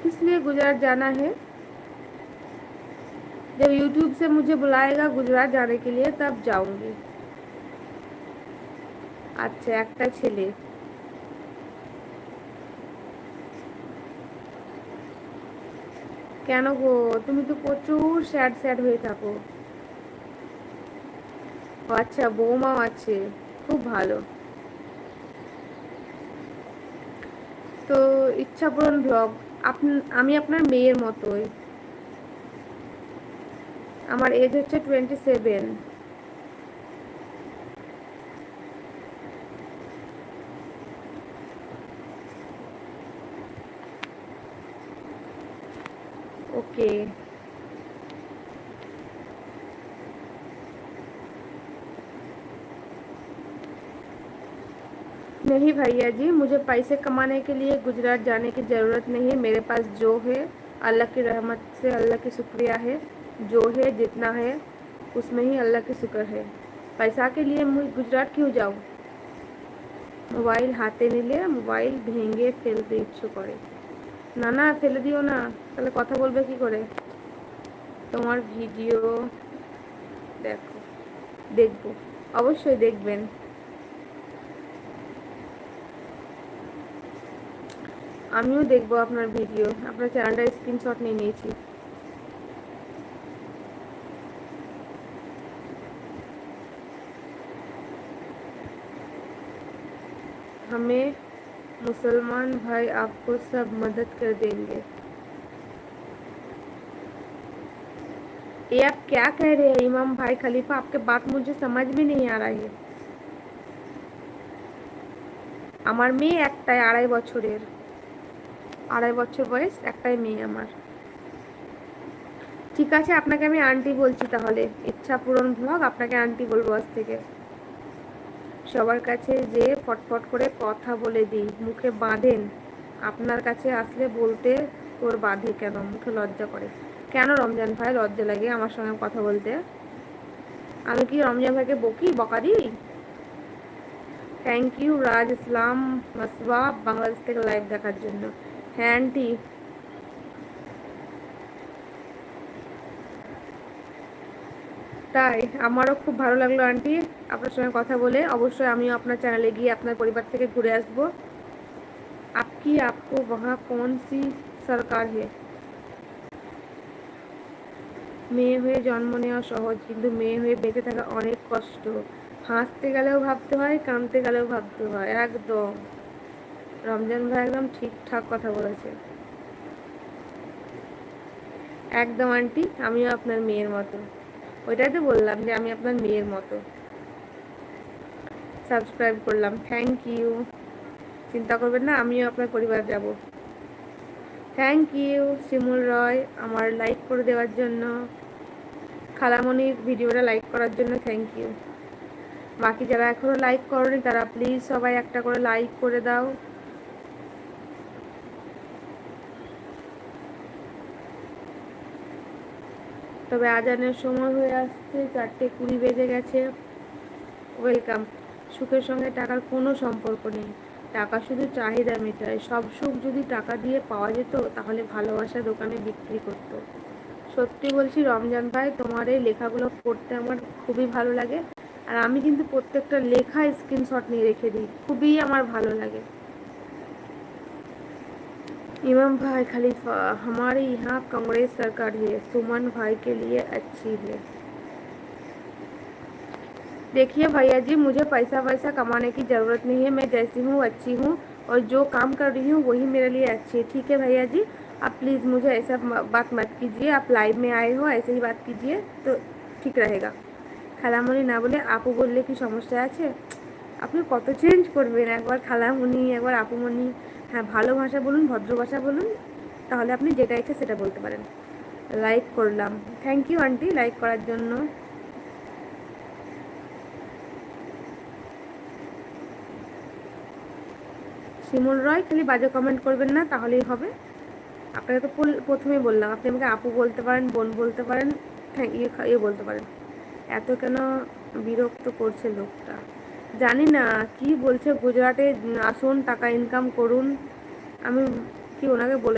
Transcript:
किस लिए गुजरात जाना है? जब यूट्यूब से मुझे बुलाएगा गुजरात जाने के लिए तब जाऊंगी। अच्छा, একটা ছেলে। কেন গো, তুমি তো প্রচুর স্যাড স্যাড হয়ে থাকো। ও আচ্ছা, বৌমাও আছে, খুব ভালো। তো ইচ্ছাপূরণ ব্লগ, আমি আপনার মেয়ের মতোই। আমার এজ হচ্ছে 27। ओके। नहीं भैया जी, मुझे पैसे कमाने के लिए गुजरात जाने की ज़रूरत नहीं है। मेरे पास जो है अल्लाह की रहमत से, अल्लाह की शुक्रिया है। जो है जितना है उसमें ही अल्लाह की शुक्र है। पैसा के लिए मैं गुजरात क्यों जाऊँ? মোবাইল হাতে নিলে মোবাইল ভেঙে ফেলতে ইচ্ছে করে। না না, ফেলে দিও না, তাহলে কথা বলবে কি করে? তোমার ভিডিও দেখো, দেখবো, অবশ্যই দেখবেন। আমিও দেখবো আপনার ভিডিও। আপনার চ্যানেলটা স্ক্রিনশট নিয়ে নিয়েছি। हमें मुसलमान भाई आपको सब मदद कर देंगे। ये आप क्या कह रहे हैं इमाम भाई खलीफा? आपके बात मुझे समझ में नहीं आ रही है। আমার মেয়ে একটাই, 2.5 বছরের। 2.5 বছর বয়স, একটাই মেয়ে আমার। ঠিক আছে, আপনাকে আমি আন্টি বলছি তাহলে। ইচ্ছা পূরণ ব্লগ, আপনাকে আন্টি বলবো আজ থেকে। সবার কাছে যে ফটফট করে কথা বলে দিই, মুখে বাঁধেন। আপনার কাছে আসলে বলতে তোর বাঁধে কেন? মুখে লজ্জা করে কেন? রমজান ভাই লজ্জা লাগে আমার সঙ্গে কথা বলতে? আমি কি রমজান ভাইকে বকা দিই? থ্যাংক ইউ রাজ ইসলাম মাসবা, বাংলাদেশ থেকে লাইভ দেখার জন্য। হ্যাঁ আন্টি, তাই আমারও খুব ভালো লাগলো আন্টি আপনার সঙ্গে কথা বলে। অবশ্যই আমিও আপনার চ্যানেলে গিয়ে আপনার পরিবার থেকে ঘুরে আসবো। आपको वहाँ कौन सी सरकार है? মেয়ে হয়ে জন্ম নেওয়া সহজ, কিন্তু মেয়ে হয়ে বেঁচে থাকা অনেক কষ্ট। হাসতে গেলেও ভাবতে হয়, কাঁদতে গেলেও ভাবতে হয়। একদম রমজান ভাই একদম ঠিকঠাক কথা বলেছে। একদম আন্টি, আমিও আপনার মেয়ের মতো। ওইটাই তো বললাম যে আমি আপনার মেয়ের মতো। সাবস্ক্রাইব করলাম, থ্যাংক ইউ। চিন্তা করবেন না, আমিও আপনার পরিবার যাব। থ্যাংক ইউ শিমুল রয় আমার লাইক করে দেওয়ার জন্য, খালামণির ভিডিওটা লাইক করার জন্য থ্যাংক ইউ। বাকি যারা এখনও লাইক করনি তারা প্লিজ সবাই একটা করে লাইক করে দাও। তবে আজানের সময় হয়ে আসছে, 4:20 বেজে গেছে। ওয়েলকাম। সুখের সঙ্গে টাকার কোনো সম্পর্ক নেই, টাকা শুধু চাহিদা মেটায়। সব সুখ যদি টাকা দিয়ে পাওয়া যেত তাহলে ভালোবাসা দোকানে বিক্রি করতো। সত্যি বলছি রমজান ভাই, তোমার এই লেখাগুলো পড়তে আমার খুবই ভালো লাগে। আর আমি কিন্তু প্রত্যেকটা লেখা স্ক্রিনশট নিয়ে রেখে দিই, খুবই আমার ভালো লাগে। इमाम भाई खलीफा, हमारे यहाँ कांग्रेस सरकार है, सुमन भाई के लिए अच्छी है। देखिए भैया जी, मुझे पैसा वैसा कमाने की ज़रूरत नहीं है। मैं जैसी हूँ अच्छी हूँ, और जो काम कर रही हूँ वही मेरे लिए अच्छी है। ठीक है भैया जी, आप प्लीज़ मुझे ऐसा बात मत कीजिए। आप लाइव में आए हो, ऐसे ही बात कीजिए तो ठीक रहेगा। খালামণি না বলে আপু বললে কি সমস্যা আছে? আপনি কত চেঞ্জ করবেন, একবার খালামণি, একবার আপুমণি। হ্যাঁ, ভালো ভাষা বলুন, ভদ্র ভাষা বলুন, তাহলে আপনি যেটা ইচ্ছে সেটা বলতে পারেন। লাইক করলাম, থ্যাংক ইউ আন্টি লাইক করার জন্য। শিমুল রয়, খালি বাজে কমেন্ট করবেন না, তাহলেই হবে। আপনাকে তো প্রথমেই বললাম, আপনি আমাকে আপু বলতে পারেন, বোন বলতে পারেন, ইয়ে বলতে পারেন। এত কেন বিরক্ত করছে লোকটা? জানি না কি বলছে। গুজরাটে আসুন, টাকা ইনকাম করুন। আমি কি ওনাকে বলে